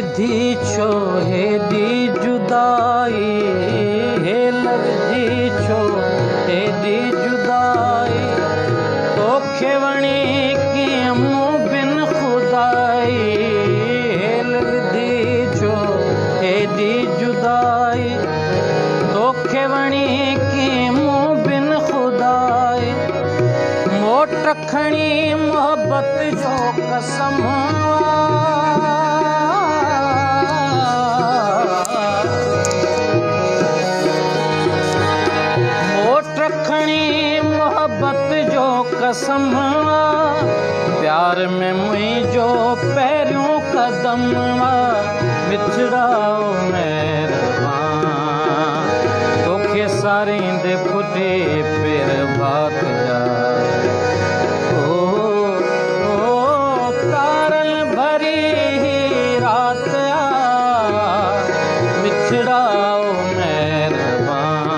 लगदी छो हेडी जुदाई, हे लगदी छो हेडी जुदाई, तोखे वणी कीअं मूं बिन खुदाई, हे लगदी छो हेडी जुदाई, तोखे वणी कीअं मूं बिन खुदाई, मोट खणी मोहब्बत जो कसम मोहब्बत जो कसम, प्यार में मुझो पैरियों कदम, मिठड़ाओ मेहरबान, तोखे सारींदे फुटे पेर भात जा, तारन भरी रात आ, मिठड़ाओ मेहरबान,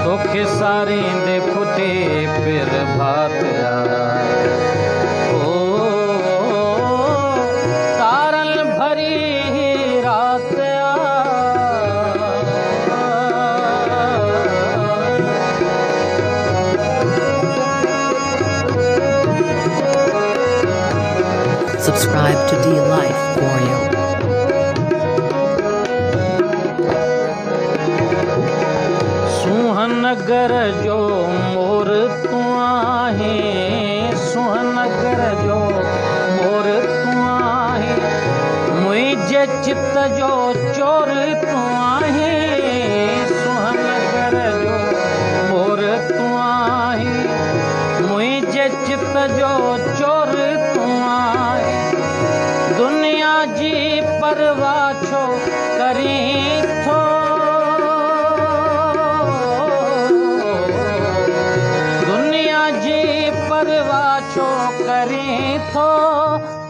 तोखे सारींदे फुटे पेर भात आ, तारन भरी रात आ। Subscribe to D Life for you. सुहनगर जो मोर तू आहे, सुहनगर जो मोर तू आहे, मुझे चित जो चोर तू आहे, सुहनगर जो मोर तू आहे, मुझे चित जो चोर तू आहे, दुनिया जी परवाह छो करीं थो, छो करीं थो,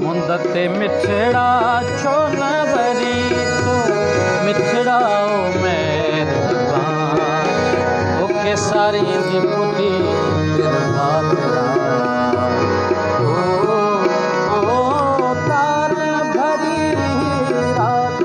मुंद ते मिठड़ा छो न वरी थो, मिठड़ाओ मेहरबान, तोखे सारींदी फुटी पेर भात आ, तारन भरी रात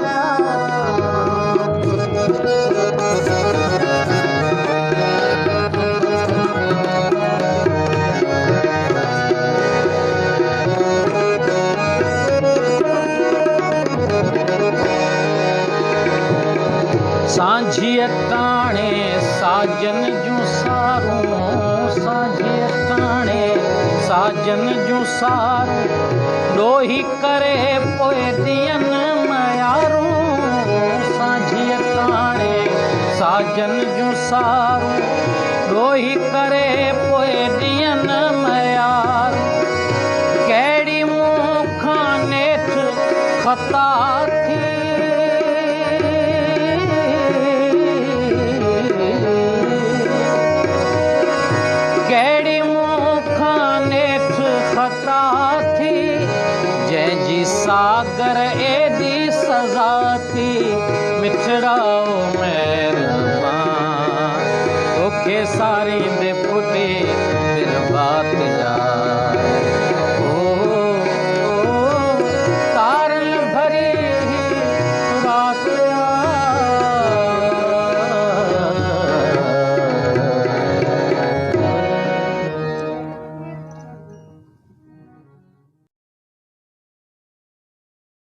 सांझीअ टाणे साजन जूं सारूं, सांझीअ टाणे साजन जूं सारूं, ॾोही करे पोइ ॾियनि मयारूं, सांझीअ टाणे साजन जूं सारूं, ॾोही करे पोइ ॾियनि मयारूं, कहिड़ी मूं खां नेठि ख़ता थी, ख़ता थी, जंहिंजी सागर एॾी सज़ा